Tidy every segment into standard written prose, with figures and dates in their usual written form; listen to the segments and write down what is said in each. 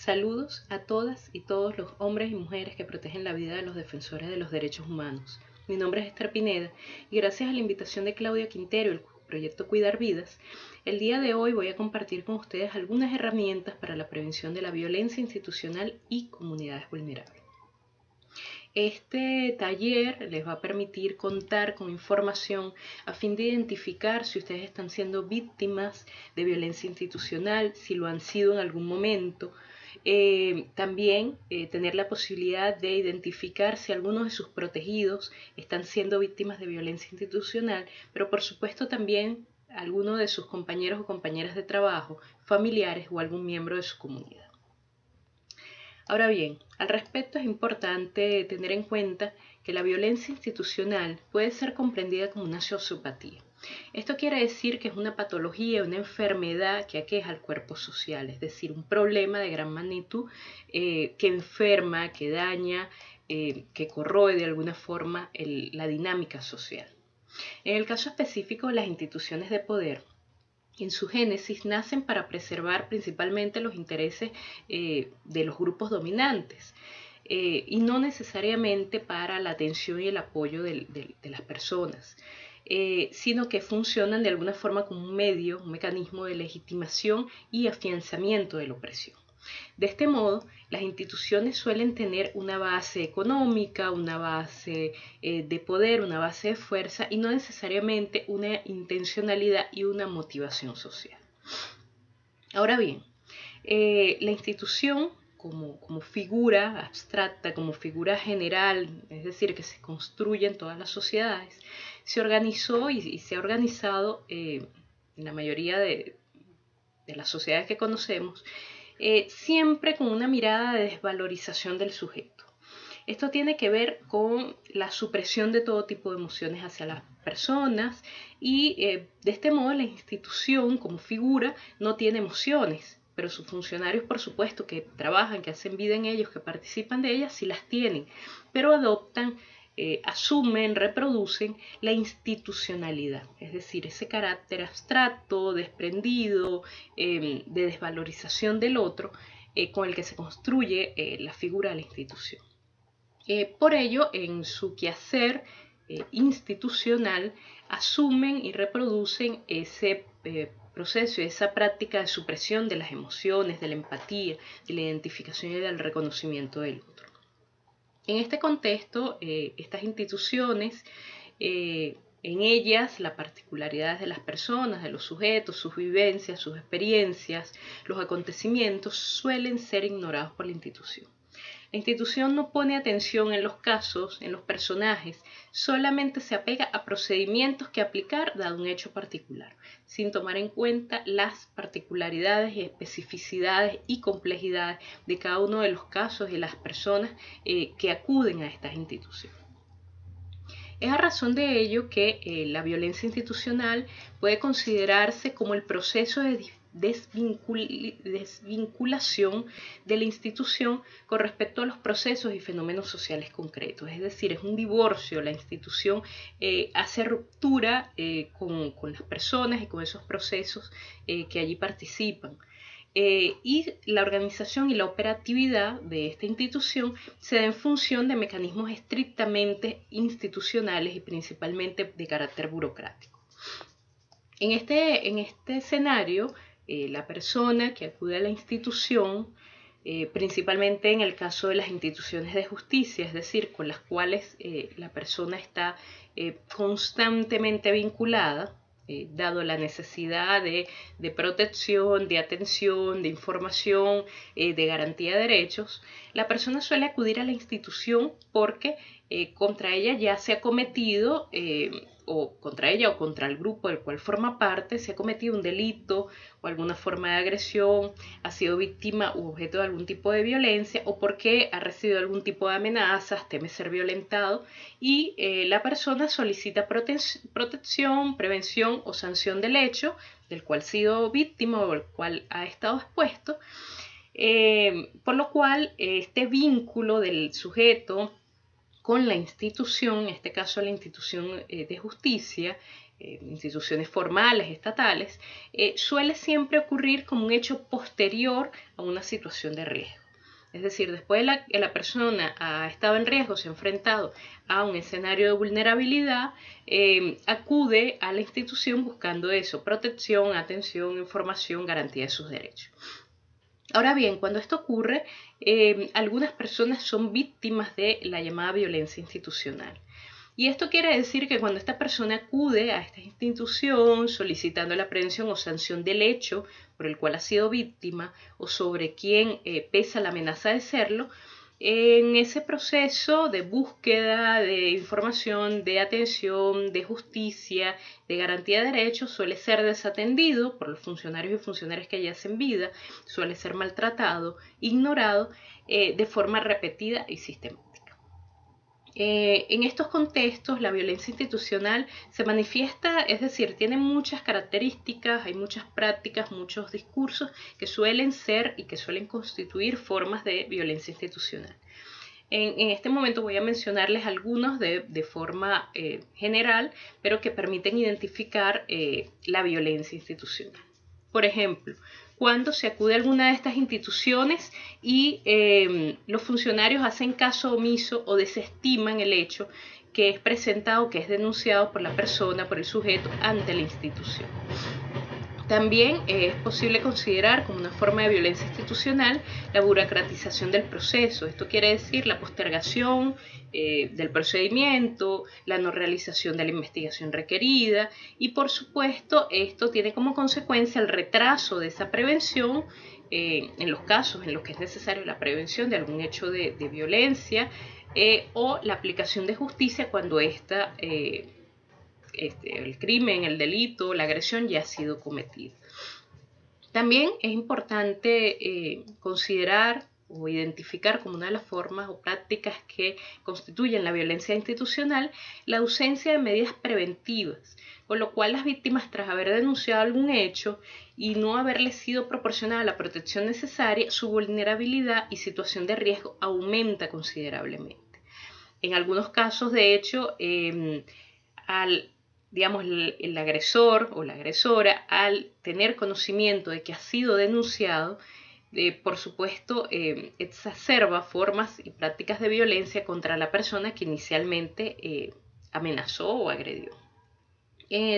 Saludos a todas y todos los hombres y mujeres que protegen la vida de los defensores de los derechos humanos. Mi nombre es Esther Pineda y gracias a la invitación de Claudia Quintero, el proyecto Cuidar Vidas, el día de hoy voy a compartir con ustedes algunas herramientas para la prevención de la violencia institucional y comunidades vulnerables. Este taller les va a permitir contar con información a fin de identificar si ustedes están siendo víctimas de violencia institucional, si lo han sido en algún momento. También tener la posibilidad de identificar si algunos de sus protegidos están siendo víctimas de violencia institucional, pero por supuesto también algunos de sus compañeros o compañeras de trabajo, familiares o algún miembro de su comunidad. Ahora bien, al respecto es importante tener en cuenta que la violencia institucional puede ser comprendida como una sociopatía. Esto quiere decir que es una patología, una enfermedad que aqueja al cuerpo social, es decir, un problema de gran magnitud que enferma, que daña, que corroe de alguna forma la dinámica social. En el caso específico de las instituciones de poder, en su génesis nacen para preservar principalmente los intereses de los grupos dominantes y no necesariamente para la atención y el apoyo de las personas, sino que funcionan de alguna forma como un medio, un mecanismo de legitimación y afianzamiento de la opresión. De este modo, las instituciones suelen tener una base económica, una base de poder, una base de fuerza y no necesariamente una intencionalidad y una motivación social. Ahora bien, la institución como figura abstracta, como figura general, es decir, que se construye en todas las sociedades, se organizó y se ha organizado en la mayoría de las sociedades que conocemos, siempre con una mirada de desvalorización del sujeto. Esto tiene que ver con la supresión de todo tipo de emociones hacia las personas y de este modo la institución como figura no tiene emociones, pero sus funcionarios por supuesto que trabajan, que hacen vida en ellos, que participan de ellas, sí las tienen, pero adoptan asumen, reproducen la institucionalidad, es decir, ese carácter abstracto, desprendido, de desvalorización del otro, con el que se construye la figura de la institución. Por ello, en su quehacer institucional, asumen y reproducen ese proceso, esa práctica de supresión de las emociones, de la empatía, de la identificación y del reconocimiento del otro. En este contexto, estas instituciones, en ellas las particularidades de las personas, de los sujetos, sus vivencias, sus experiencias, los acontecimientos suelen ser ignorados por la institución. La institución no pone atención en los casos, en los personajes, solamente se apega a procedimientos que aplicar dado un hecho particular, sin tomar en cuenta las particularidades y especificidades y complejidades de cada uno de los casos y las personas que acuden a estas instituciones. Es a razón de ello que la violencia institucional puede considerarse como el proceso de desvinculación de la institución con respecto a los procesos y fenómenos sociales concretos. Es decir, es un divorcio, la institución hace ruptura con las personas y con esos procesos que allí participan. Y la organización y la operatividad de esta institución se da en función de mecanismos estrictamente institucionales y principalmente de carácter burocrático. En este escenario, la persona que acude a la institución, principalmente en el caso de las instituciones de justicia, es decir, con las cuales la persona está constantemente vinculada, dado la necesidad de protección, de atención, de información, de garantía de derechos, la persona suele acudir a la institución porque contra ella ya se ha cometido, o contra ella o contra el grupo del cual forma parte, se ha cometido un delito o alguna forma de agresión, ha sido víctima u objeto de algún tipo de violencia o porque ha recibido algún tipo de amenazas, teme ser violentado y la persona solicita protección, prevención o sanción del hecho del cual ha sido víctima o al cual ha estado expuesto, por lo cual este vínculo del sujeto con la institución, en este caso la institución de justicia, instituciones formales, estatales, suele siempre ocurrir como un hecho posterior a una situación de riesgo. Es decir, después de que la persona ha estado en riesgo, se ha enfrentado a un escenario de vulnerabilidad, acude a la institución buscando eso, protección, atención, información, garantía de sus derechos. Ahora bien, cuando esto ocurre, algunas personas son víctimas de la llamada violencia institucional. Y esto quiere decir que cuando esta persona acude a esta institución solicitando la prevención o sanción del hecho por el cual ha sido víctima o sobre quien pesa la amenaza de serlo, en ese proceso de búsqueda de información, de atención, de justicia, de garantía de derechos, suele ser desatendido por los funcionarios y funcionarias que hacen vida, suele ser maltratado, ignorado de forma repetida y sistemática. En estos contextos, la violencia institucional se manifiesta, es decir, tiene muchas características, hay muchas prácticas, muchos discursos que suelen ser y que suelen constituir formas de violencia institucional. En este momento voy a mencionarles algunos de forma general, pero que permiten identificar la violencia institucional. Por ejemplo, cuando se acude a alguna de estas instituciones y los funcionarios hacen caso omiso o desestiman el hecho que es presentado, que es denunciado por la persona, por el sujeto ante la institución. También es posible considerar como una forma de violencia institucional la burocratización del proceso. Esto quiere decir la postergación del procedimiento, la no realización de la investigación requerida y, por supuesto, esto tiene como consecuencia el retraso de esa prevención en los casos en los que es necesaria la prevención de algún hecho de violencia o la aplicación de justicia cuando el crimen, el delito, la agresión ya ha sido cometido. También es importante considerar o identificar como una de las formas o prácticas que constituyen la violencia institucional la ausencia de medidas preventivas, con lo cual las víctimas, tras haber denunciado algún hecho y no haberles sido proporcionada la protección necesaria, su vulnerabilidad y situación de riesgo aumenta considerablemente. En algunos casos, de hecho, el agresor o la agresora, al tener conocimiento de que ha sido denunciado, por supuesto, exacerba formas y prácticas de violencia contra la persona que inicialmente amenazó o agredió.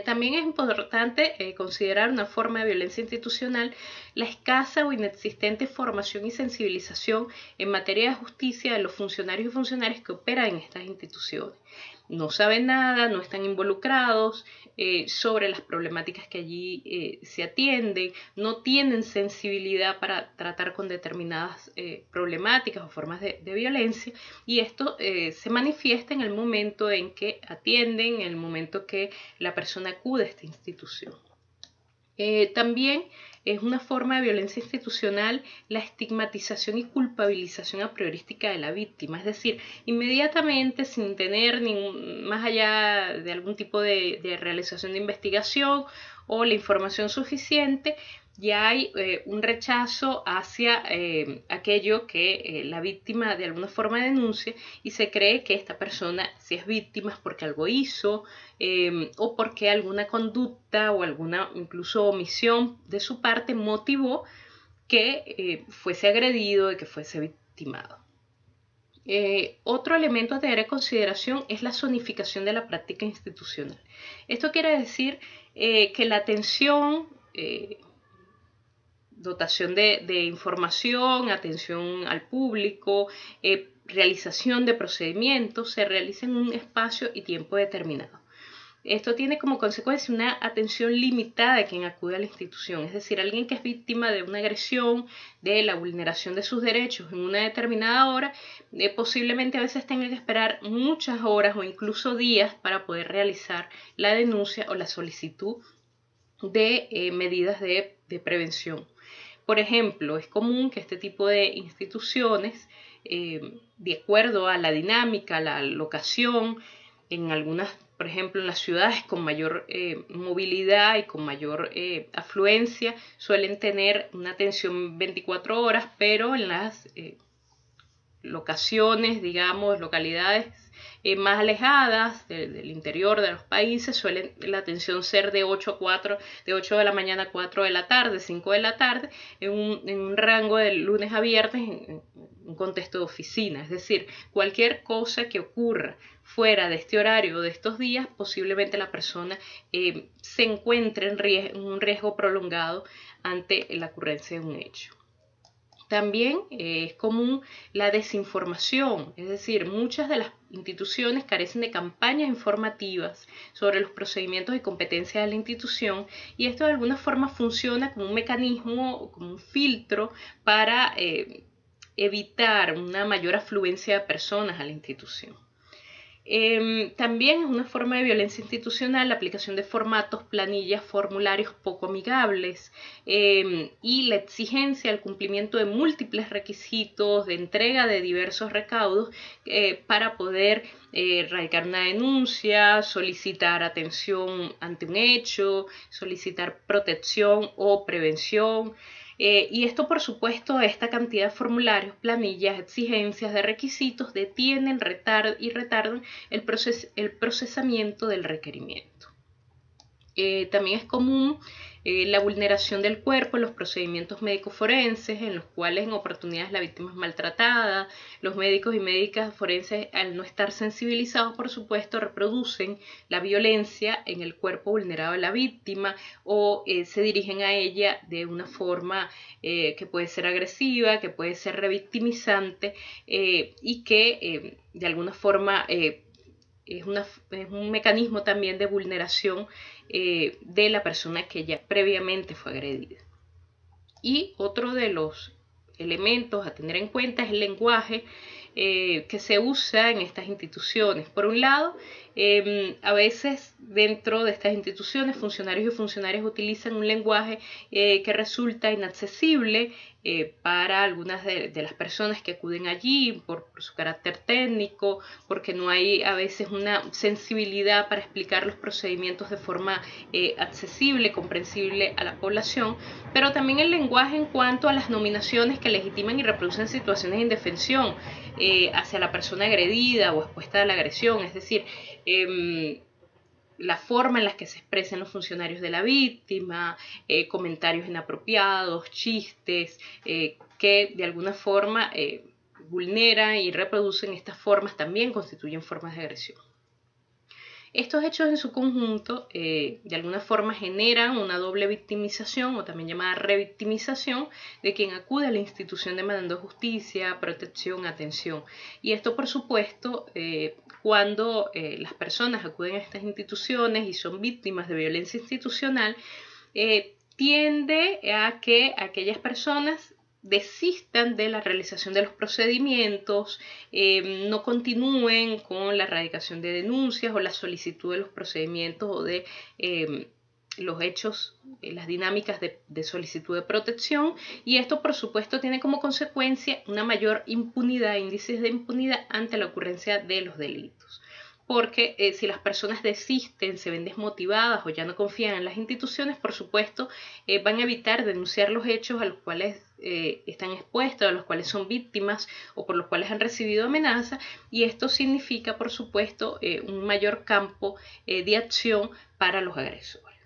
También es importante considerar una forma de violencia institucional la escasa o inexistente formación y sensibilización en materia de justicia de los funcionarios y funcionarias que operan en estas instituciones. No saben nada, no están involucrados sobre las problemáticas que allí se atienden, no tienen sensibilidad para tratar con determinadas problemáticas o formas de violencia, y esto se manifiesta en el momento en que atienden, en el momento que la persona acude a esta institución. También es una forma de violencia institucional la estigmatización y culpabilización a priorística de la víctima, es decir, inmediatamente sin tener más allá de algún tipo de realización de investigación o la información suficiente, ya hay un rechazo hacia aquello que la víctima de alguna forma denuncia y se cree que esta persona, si es víctima, es porque algo hizo o porque alguna conducta o alguna incluso omisión de su parte motivó que fuese agredido y que fuese victimado. Otro elemento a tener en consideración es la zonificación de la práctica institucional. Esto quiere decir que la atención, dotación de información, atención al público, realización de procedimientos se realiza en un espacio y tiempo determinado. Esto tiene como consecuencia una atención limitada de quien acude a la institución, es decir, alguien que es víctima de una agresión, de la vulneración de sus derechos en una determinada hora, posiblemente a veces tenga que esperar muchas horas o incluso días para poder realizar la denuncia o la solicitud de medidas de prevención. Por ejemplo, es común que este tipo de instituciones, de acuerdo a la dinámica, la locación, en algunas, por ejemplo, en las ciudades con mayor movilidad y con mayor afluencia, suelen tener una atención 24 horas, pero en locaciones, digamos, localidades más alejadas del interior de los países, suele la atención ser de 8 de la mañana a 4 de la tarde, 5 de la tarde, en un rango de lunes a viernes en un contexto de oficina. Es decir, cualquier cosa que ocurra fuera de este horario o de estos días, posiblemente la persona se encuentre en un riesgo prolongado ante la ocurrencia de un hecho. También es común la desinformación, es decir, muchas de las instituciones carecen de campañas informativas sobre los procedimientos y competencias de la institución, y esto de alguna forma funciona como un mecanismo, como un filtro para evitar una mayor afluencia de personas a la institución. También es una forma de violencia institucional la aplicación de formatos, planillas, formularios poco amigables y la exigencia del cumplimiento de múltiples requisitos de entrega de diversos recaudos para poder radicar una denuncia, solicitar atención ante un hecho, solicitar protección o prevención. Y esto, por supuesto, esta cantidad de formularios, planillas, exigencias de requisitos detienen y retardan el procesamiento del requerimiento. También es común la vulneración del cuerpo en los procedimientos médicos forenses, en los cuales en oportunidades la víctima es maltratada. Los médicos y médicas forenses, al no estar sensibilizados, por supuesto, reproducen la violencia en el cuerpo vulnerado de la víctima o se dirigen a ella de una forma que puede ser agresiva, que puede ser revictimizante y que de alguna forma es un mecanismo también de vulneración de la persona que ya previamente fue agredida. Y otro de los elementos a tener en cuenta es el lenguaje que se usa en estas instituciones. Por un lado, a veces dentro de estas instituciones funcionarios y funcionarias utilizan un lenguaje que resulta inaccesible para algunas de las personas que acuden allí por su carácter técnico, porque no hay a veces una sensibilidad para explicar los procedimientos de forma accesible, comprensible a la población, pero también el lenguaje en cuanto a las nominaciones que legitiman y reproducen situaciones de indefensión hacia la persona agredida o expuesta a la agresión, es decir, la forma en la que se expresan los funcionarios de la víctima, comentarios inapropiados, chistes, que de alguna forma vulneran y reproducen estas formas, también constituyen formas de agresión. Estos hechos en su conjunto de alguna forma generan una doble victimización o también llamada revictimización de quien acude a la institución demandando justicia, protección, atención. Y esto, por supuesto, cuando las personas acuden a estas instituciones y son víctimas de violencia institucional, tiende a que aquellas personas desistan de la realización de los procedimientos, no continúen con la erradicación de denuncias o la solicitud de los procedimientos o de los hechos, las dinámicas de solicitud de protección, y esto por supuesto tiene como consecuencia una mayor impunidad, índices de impunidad ante la ocurrencia de los delitos. Porque si las personas desisten, se ven desmotivadas o ya no confían en las instituciones, por supuesto van a evitar denunciar los hechos a los cuales están expuestos, a los cuales son víctimas o por los cuales han recibido amenaza, y esto significa, por supuesto, un mayor campo de acción para los agresores.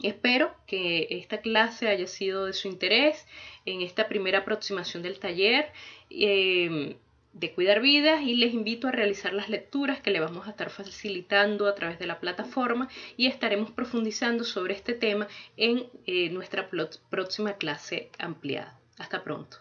Espero que esta clase haya sido de su interés en esta primera aproximación del taller de Cuidar Vidas, y les invito a realizar las lecturas que le vamos a estar facilitando a través de la plataforma, y estaremos profundizando sobre este tema en nuestra próxima clase ampliada. Hasta pronto.